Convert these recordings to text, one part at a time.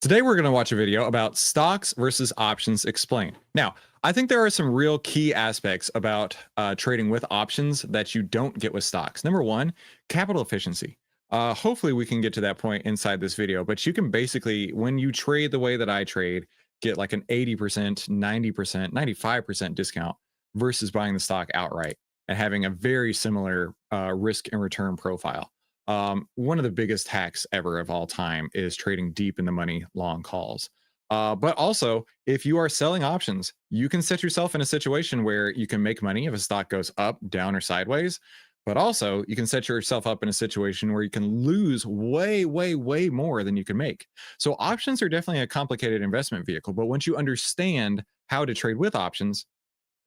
Today, we're going to watch a video about stocks versus options explained. Now, I think there are some real key aspects about trading with options that you don't get with stocks. Number one, capital efficiency. Hopefully, we can get to that point inside this video, but you can basically, when you trade the way that I trade, get like an 80%, 90%, 95% discount versus buying the stock outright and having a very similar risk and return profile. One of the biggest hacks ever of all time is trading deep in the money long calls. But also, if you are selling options, you can set yourself in a situation where you can make money if a stock goes up, down, or sideways. But also, you can set yourself up in a situation where you can lose way, way, way more than you can make. So, options are definitely a complicated investment vehicle. But once you understand how to trade with options,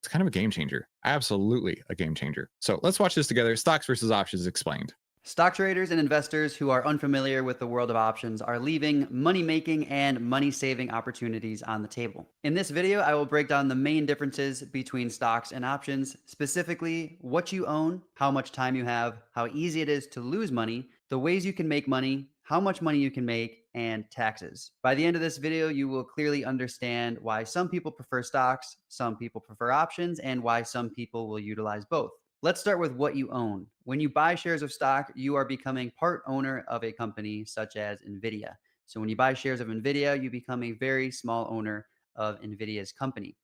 it's kind of a game changer. Absolutely a game changer. So, let's watch this together. Stocks versus options explained. Stock traders and investors who are unfamiliar with the world of options are leaving money making and money saving opportunities on the table. In this video, I will break down the main differences between stocks and options, specifically what you own, how much time you have, how easy it is to lose money, the ways you can make money, how much money you can make, and taxes. By the end of this video, you will clearly understand why some people prefer stocks, some people prefer options, and why some people will utilize both. Let's start with what you own. When you buy shares of stock, you are becoming part owner of a company such as Nvidia. So when you buy shares of Nvidia, you become a very small owner of Nvidia's company.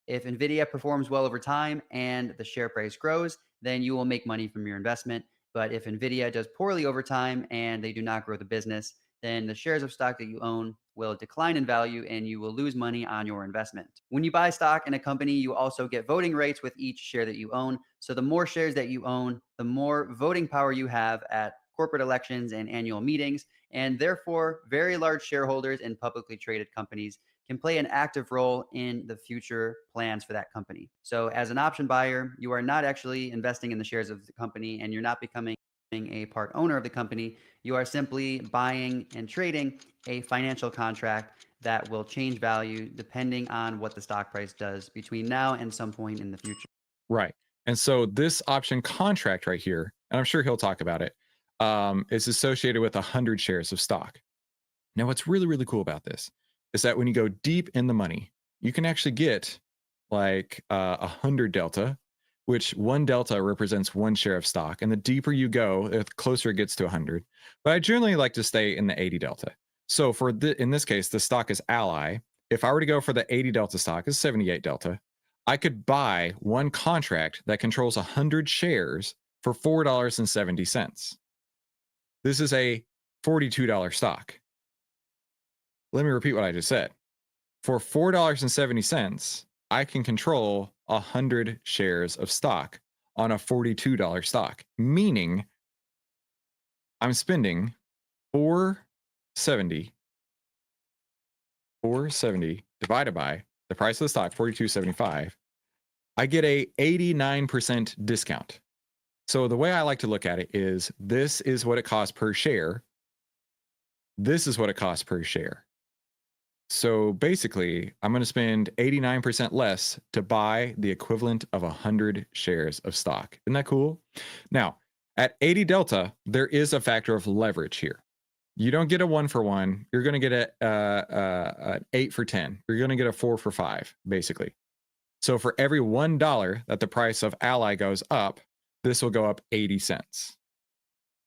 If Nvidia performs well over time and the share price grows, then you will make money from your investment. But if Nvidia does poorly over time and they do not grow the business, then the shares of stock that you own will decline in value and you will lose money on your investment. When you buy stock in a company, you also get voting rights with each share that you own. So the more shares that you own, the more voting power you have at corporate elections and annual meetings. And therefore, very large shareholders in publicly traded companies can play an active role in the future plans for that company. So as an option buyer, you are not actually investing in the shares of the company and you're not becoming a part owner of the company. You are simply buying and trading a financial contract that will change value depending on what the stock price does between now and some point in the future. Right. And so this option contract right here, and I'm sure he'll talk about it, is associated with 100 shares of stock. Now, what's really, really cool about this is that when you go deep in the money, you can actually get like 100 delta, which one delta represents one share of stock. And the deeper you go, the closer it gets to 100. But I generally like to stay in the 80 delta. So in this case, the stock is Ally. If I were to go for the 80 delta stock, is 78 delta. I could buy one contract that controls 100 shares for $4.70. This is a $42 stock. Let me repeat what I just said. For $4.70, I can control 100 shares of stock on a $42 stock, meaning I'm spending 470 470 divided by the price of the stock, 42.75. I get a 89% discount. So the way I like to look at it is this is what it costs per share. This is what it costs per share. So basically, I'm going to spend 89% less to buy the equivalent of 100 shares of stock. Isn't that cool? Now, at 80 delta, there is a factor of leverage here. You don't get a 1-for-1. You're going to get an 8 for 10. You're going to get a 4 for 5, basically. So for every $1 that the price of Ally goes up, this will go up 80 cents.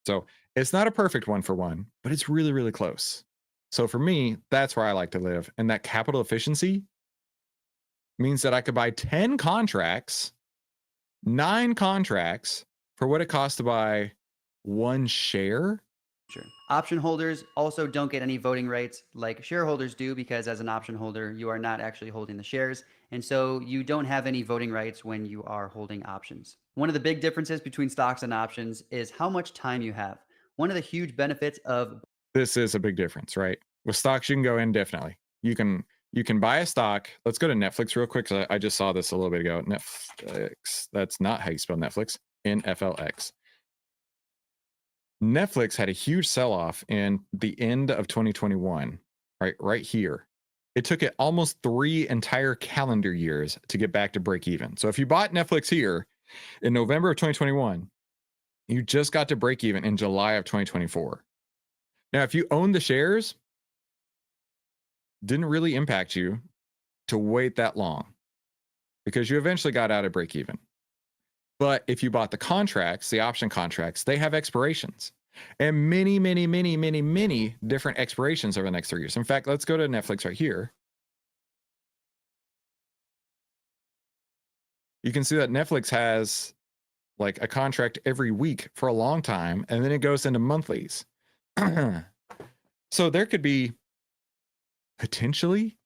So it's not a perfect 1-for-1, but it's really, really close. So for me, that's where I like to live. And that capital efficiency means that I could buy 10 contracts, 9 contracts for what it costs to buy one share. Sure. Option holders also don't get any voting rights like shareholders do because as an option holder, you are not actually holding the shares. And so you don't have any voting rights when you are holding options. One of the big differences between stocks and options is how much time you have. One of the huge benefits of This is a big difference, right? With stocks, you can go indefinitely. You can buy a stock. Let's go to Netflix real quick. I just saw this a little bit ago. Netflix. That's not how you spell Netflix. NFLX. Netflix had a huge sell-off in the end of 2021, right here. It took it almost 3 entire calendar years to get back to break even. So if you bought Netflix here in November of 2021, you just got to break even in July of 2024. Now, if you own the shares, didn't really impact you to wait that long because you eventually got out at break even. But if you bought the contracts, the option contracts, they have expirations and many, many, many, many, many different expirations over the next 3 years. In fact, let's go to Netflix right here. You can see that Netflix has like a contract every week for a long time, and then it goes into monthlies. So there could be potentially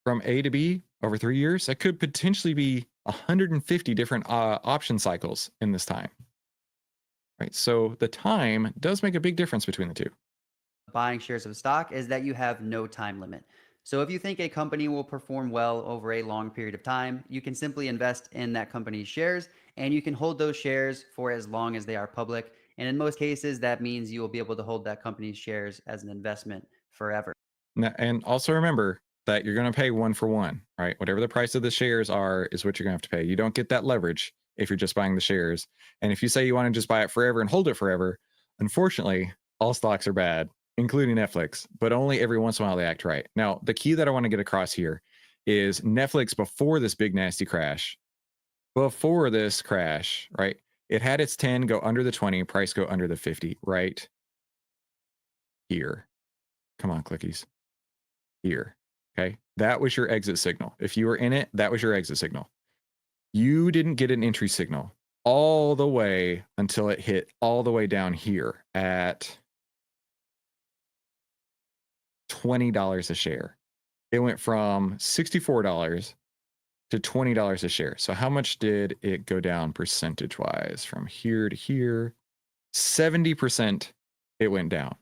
from A to B over 3 years, that could potentially be 150 different option cycles in this time. Right. So the time does make a big difference between the two. Buying shares of stock is that you have no time limit. So if you think a company will perform well over a long period of time, you can simply invest in that company's shares and you can hold those shares for as long as they are public. And in most cases, that means you will be able to hold that company's shares as an investment forever. And also remember that you're going to pay one for one, right? Whatever the price of the shares are is what you're going to have to pay. You don't get that leverage if you're just buying the shares. And if you say you want to just buy it forever and hold it forever, unfortunately, all stocks are bad, including Netflix, but only every once in a while they act right. Now, the key that I want to get across here is Netflix before this big nasty crash, right? It had its 10 go under the 20, price go under the 50, right here. Come on, clickies. Here. Okay. That was your exit signal. If you were in it, that was your exit signal. You didn't get an entry signal all the way until it hit all the way down here at $20 a share. It went from $64 to $20 a share. So how much did it go down percentage wise from here to here? 70% it went down.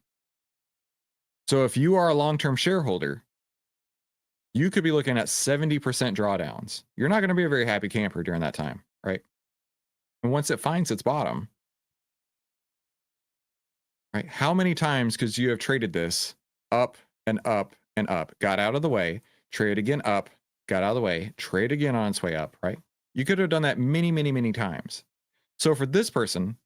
So if you are a long-term shareholder, you could be looking at 70% drawdowns. You're not going to be a very happy camper during that time, right? And once it finds its bottom, right? How many times because you have traded this up and up and up, got out of the way, trade again up, got out of the way, trade again on its way up, right? You could have done that many, many, many times. So for this person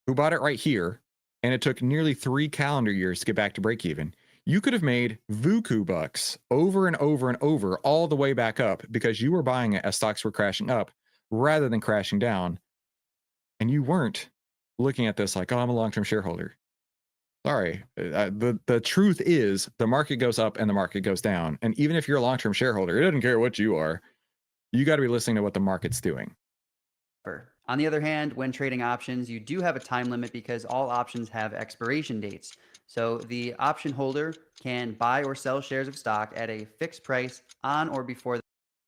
who bought it right here, and it took nearly 3 calendar years to get back to break even, you could have made Vuku bucks over and over and over all the way back up because you were buying it as stocks were crashing up rather than crashing down. And you weren't looking at this like, oh, I'm a long-term shareholder. Sorry. The truth is the market goes up and the market goes down. And even if you're a long-term shareholder, it doesn't care what you are. You got to be listening to what the market's doing. On the other hand, when trading options, you do have a time limit because all options have expiration dates. So the option holder can buy or sell shares of stock at a fixed price on or before.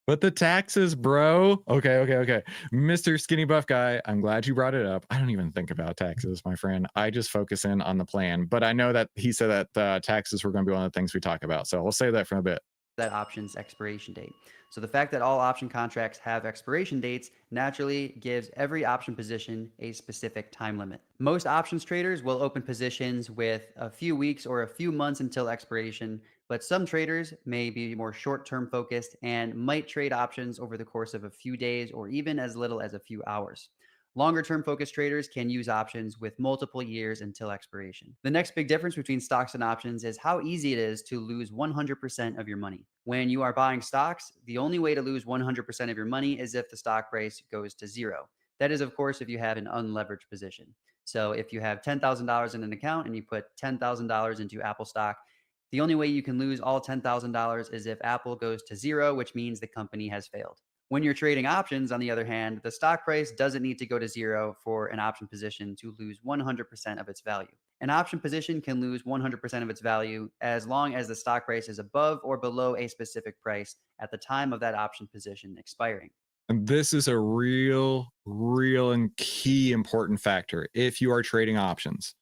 But the taxes, bro. Okay. Mr. Skinny Buff Guy, I'm glad you brought it up. I don't even think about taxes, my friend. I just focus in on the plan. But I know that he said that taxes were going to be one of the things we talk about. So we'll say that for a bit. That option's expiration date. So the fact that all option contracts have expiration dates naturally gives every option position a specific time limit. Most options traders will open positions with a few weeks or a few months until expiration, but some traders may be more short-term focused and might trade options over the course of a few days or even as little as a few hours. Longer term focused traders can use options with multiple years until expiration. The next big difference between stocks and options is how easy it is to lose 100% of your money. When you are buying stocks, the only way to lose 100% of your money is if the stock price goes to zero. That is, of course, if you have an unleveraged position. So if you have $10,000 in an account and you put $10,000 into Apple stock, the only way you can lose all $10,000 is if Apple goes to zero, which means the company has failed. When you're trading options, on the other hand, the stock price doesn't need to go to zero for an option position to lose 100% of its value. An option position can lose 100% of its value as long as the stock price is above or below a specific price at the time of that option position expiring. And this is a real and key important factor if you are trading options.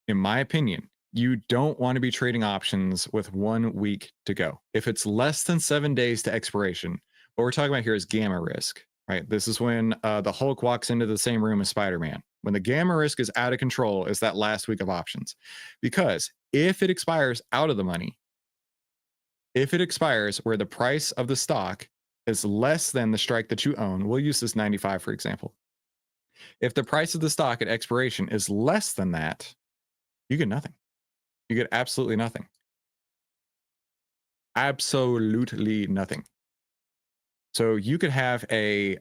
In my opinion, you don't want to be trading options with 1 week to go. If it's less than 7 days to expiration, what we're talking about here is gamma risk, right? This is when the Hulk walks into the same room as Spider-Man. When the gamma risk is out of control, is that last week of options. Because if it expires out of the money, if it expires where the price of the stock is less than the strike that you own, we'll use this 95, for example. If the price of the stock at expiration is less than that, you get nothing. You get absolutely nothing. Absolutely nothing. So you could have a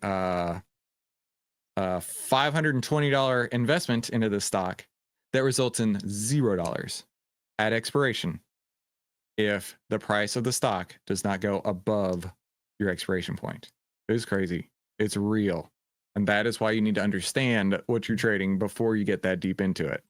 $520 investment into the stock that results in $0 at expiration if the price of the stock does not go above your expiration point. It's crazy. It's real. And that is why you need to understand what you're trading before you get that deep into it.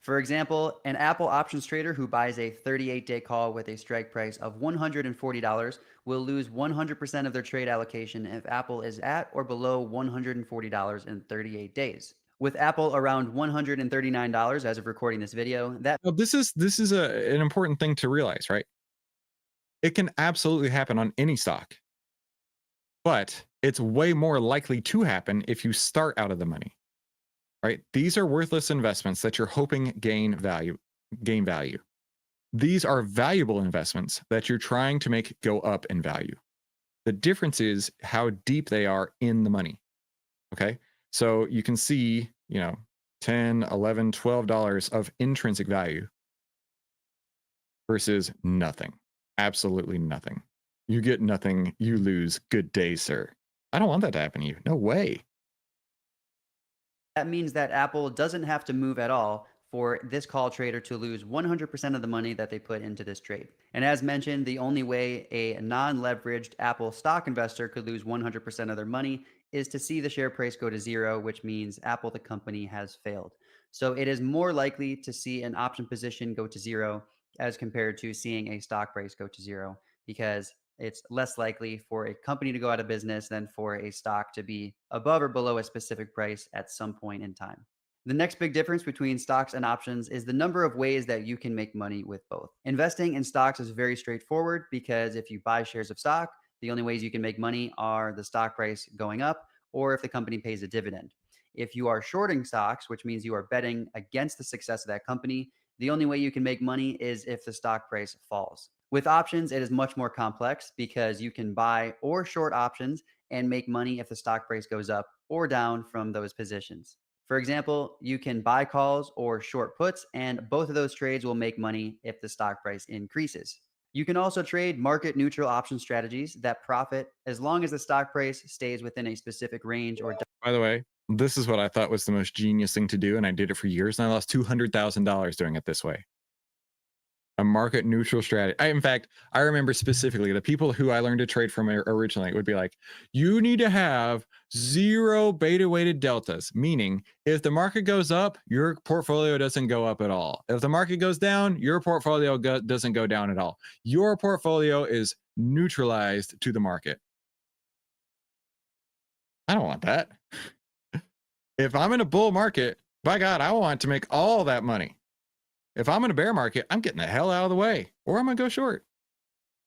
For example, an Apple options trader who buys a 38-day call with a strike price of $140 will lose 100% of their trade allocation if Apple is at or below $140 in 38 days. With Apple around $139 as of recording this video, that Well, this is an important thing to realize, right? It can absolutely happen on any stock, but it's way more likely to happen if you start out of the money, right? These are worthless investments that you're hoping gain value. These are valuable investments that you're trying to make go up in value. The difference is how deep they are in the money. Okay. So you can see, $10, $11, $12 of intrinsic value versus nothing. Absolutely nothing. You get nothing, you lose. Good day, sir. I don't want that to happen to you. No way. means that Apple doesn't have to move at all for this call trader to lose 100% of the money that they put into this trade. And as mentioned, the only way a non-leveraged Apple stock investor could lose 100% of their money is to see the share price go to zero, which means Apple, the company, has failed. So it is more likely to see an option position go to zero as compared to seeing a stock price go to zero, because it's less likely for a company to go out of business than for a stock to be above or below a specific price at some point in time. The next big difference between stocks and options is the number of ways that you can make money with both. Investing in stocks is very straightforward because if you buy shares of stock, the only ways you can make money are the stock price going up or if the company pays a dividend. If you are shorting stocks, which means you are betting against the success of that company, the only way you can make money is if the stock price falls. With options, it is much more complex because you can buy or short options and make money if the stock price goes up or down from those positions. For example, you can buy calls or short puts, and both of those trades will make money if the stock price increases. You can also trade market neutral option strategies that profit as long as the stock price stays within a specific range or By the way, this is what I thought was the most genius thing to do, and I did it for years, and I lost $200,000 doing it this way. A market neutral strategy. In fact, I remember specifically the people who I learned to trade from originally would be like, you need to have 0 beta weighted deltas, meaning if the market goes up, your portfolio doesn't go up at all. If the market goes down, your portfolio doesn't go down at all. Your portfolio is neutralized to the market. I don't want that. If I'm in a bull market, by God, I want to make all that money. If I'm in a bear market, I'm getting the hell out of the way, or I'm going to go short,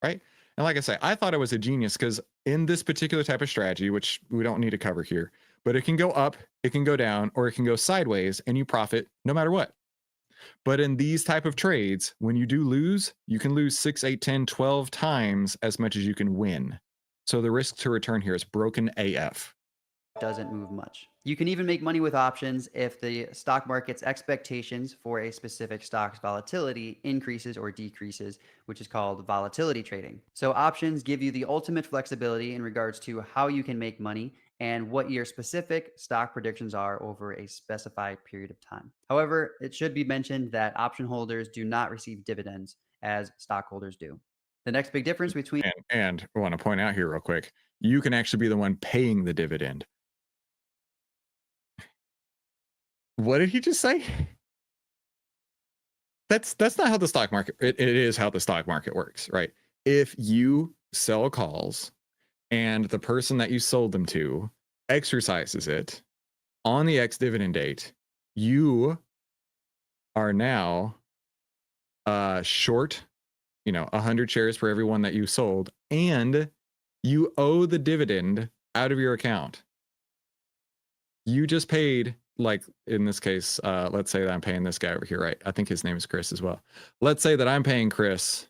right? And like I say, I thought it was a genius because in this particular type of strategy, which we don't need to cover here, but it can go up, it can go down, or it can go sideways, and you profit no matter what. But in these type of trades, when you do lose, you can lose 6, 8, 10, 12 times as much as you can win. So the risk to return here is broken AF. doesn't move much. You can even make money with options if the stock market's expectations for a specific stock's volatility increases or decreases, which is called volatility trading. So options give you the ultimate flexibility in regards to how you can make money and what your specific stock predictions are over a specified period of time. However, it should be mentioned that option holders do not receive dividends as stockholders do. The next big difference between And I want to point out here real quick, you can actually be the one paying the dividend. What did he just say? That's not how the stock market, it is how the stock market works, right? If you sell calls and the person that you sold them to exercises it on the X dividend date, you are now short, 100 shares for every one that you sold, and you owe the dividend out of your account. You just paid, like in this case, let's say that I'm paying this guy over here, right? I think his name is Chris as well. Let's say that I'm paying Chris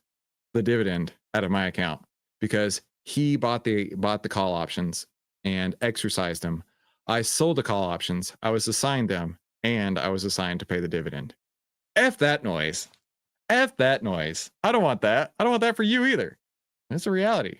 the dividend out of my account because he bought the call options and exercised them. I sold the call options, I was assigned them, and I was assigned to pay the dividend. F that noise. F that noise. I don't want that. I don't want that for you either. It's a reality.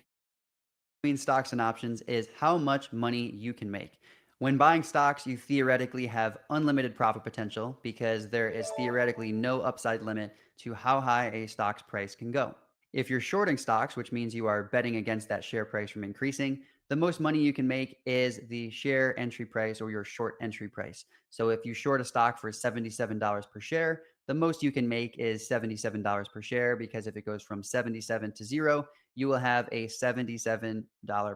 Between stocks and options is how much money you can make. When buying stocks, you theoretically have unlimited profit potential because there is theoretically no upside limit to how high a stock's price can go. If you're shorting stocks, which means you are betting against that share price from increasing, the most money you can make is the share entry price or your short entry price. So if you short a stock for $77 per share, the most you can make is $77 per share because if it goes from 77 to zero, you will have a $77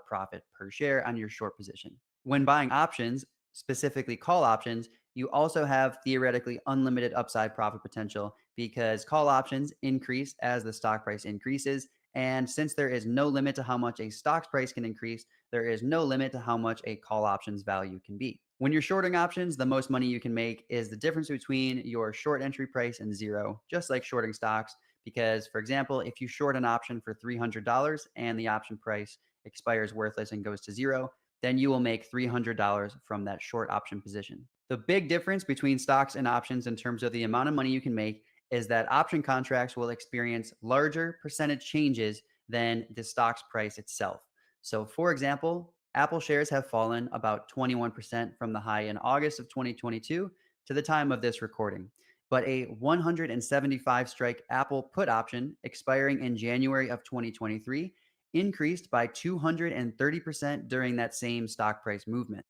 profit per share on your short position. When buying options, specifically call options, you also have theoretically unlimited upside profit potential because call options increase as the stock price increases. And since there is no limit to how much a stock's price can increase, there is no limit to how much a call option's value can be. When you're shorting options, the most money you can make is the difference between your short entry price and zero, just like shorting stocks. Because, for example, if you short an option for $300 and the option price expires worthless and goes to zero, then you will make $300 from that short option position. The big difference between stocks and options in terms of the amount of money you can make is that option contracts will experience larger percentage changes than the stock's price itself. So, for example, Apple shares have fallen about 21% from the high in August of 2022 to the time of this recording. But a 175 strike Apple put option expiring in January of 2023 increased by 230% during that same stock price movement.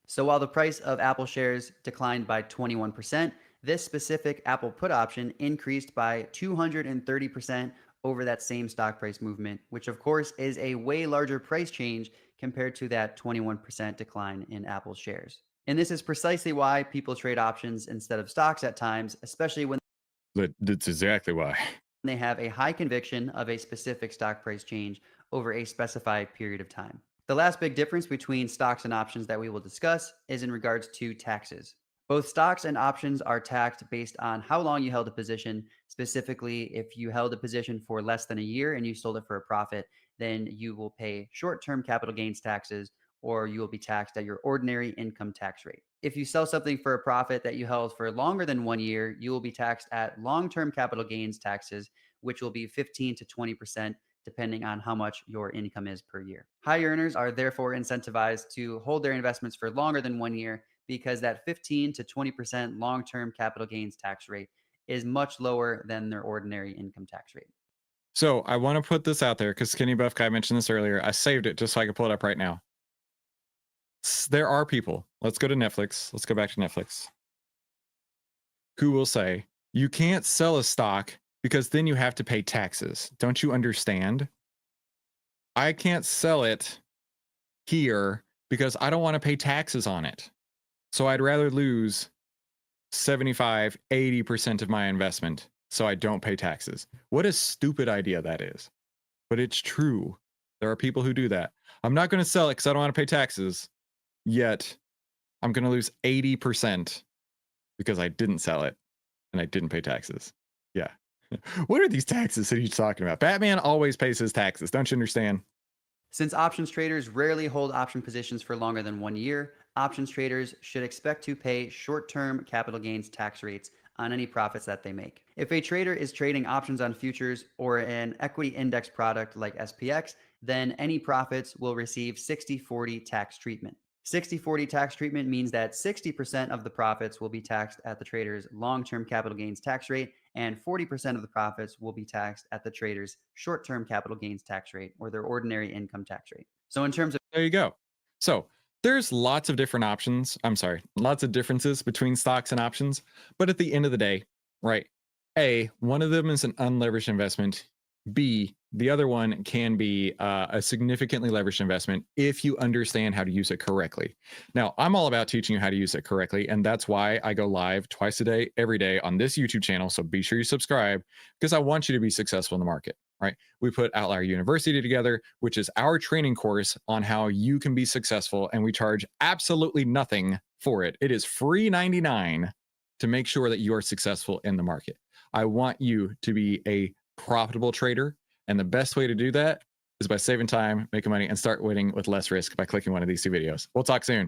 So while the price of Apple shares declined by 21%, this specific Apple put option increased by 230% over that same stock price movement, which of course is a way larger price change compared to that 21% decline in Apple shares. And this is precisely why people trade options instead of stocks at times, especially when That's exactly why. they have a high conviction of a specific stock price change over a specified period of time. The last big difference between stocks and options that we will discuss is in regards to taxes. Both stocks and options are taxed based on how long you held a position. Specifically, if you held a position for less than a year and you sold it for a profit, then you will pay short term capital gains taxes or you will be taxed at your ordinary income tax rate. If you sell something for a profit that you held for longer than 1 year, you will be taxed at long term capital gains taxes, which will be 15 to 20%, depending on how much your income is per year. High earners are therefore incentivized to hold their investments for longer than 1 year because that 15 to 20% long term capital gains tax rate is much lower than their ordinary income tax rate. So I want to put this out there because Skinny Buff Guy mentioned this earlier. I saved it just so I can pull it up right now. There are people, let's go to Netflix. Let's go back to Netflix, who will say, you can't sell a stock because then you have to pay taxes. Don't you understand? I can't sell it here because I don't want to pay taxes on it. So I'd rather lose 75, 80% of my investment so I don't pay taxes. What a stupid idea that is. But it's true. There are people who do that. I'm not going to sell it because I don't want to pay taxes. Yet I'm going to lose 80% because I didn't sell it and I didn't pay taxes. Yeah. What are these taxes that he's talking about? Batman always pays his taxes. Don't you understand? Since options traders rarely hold option positions for longer than 1 year, options traders should expect to pay short-term capital gains tax rates on any profits that they make. If a trader is trading options on futures or an equity index product like SPX, then any profits will receive 60/40 tax treatment. 60/40 tax treatment means that 60% of the profits will be taxed at the trader's long-term capital gains tax rate and 40% of the profits will be taxed at the trader's short-term capital gains tax rate or their ordinary income tax rate. So in terms of There you go. So there's lots of different options. I'm sorry, lots of differences between stocks and options. But at the end of the day, right? A, one of them is an unleveraged investment. B, the other one can be a significantly leveraged investment if you understand how to use it correctly. Now, I'm all about teaching you how to use it correctly. And that's why I go live twice a day, every day on this YouTube channel. So be sure you subscribe because I want you to be successful in the market, right? We put OVTLYR University together, which is our training course on how you can be successful. And we charge absolutely nothing for it. It is free 99 to make sure that you are successful in the market. I want you to be a profitable trader. And the best way to do that is by saving time, making money, and start winning with less risk by clicking one of these two videos. We'll talk soon.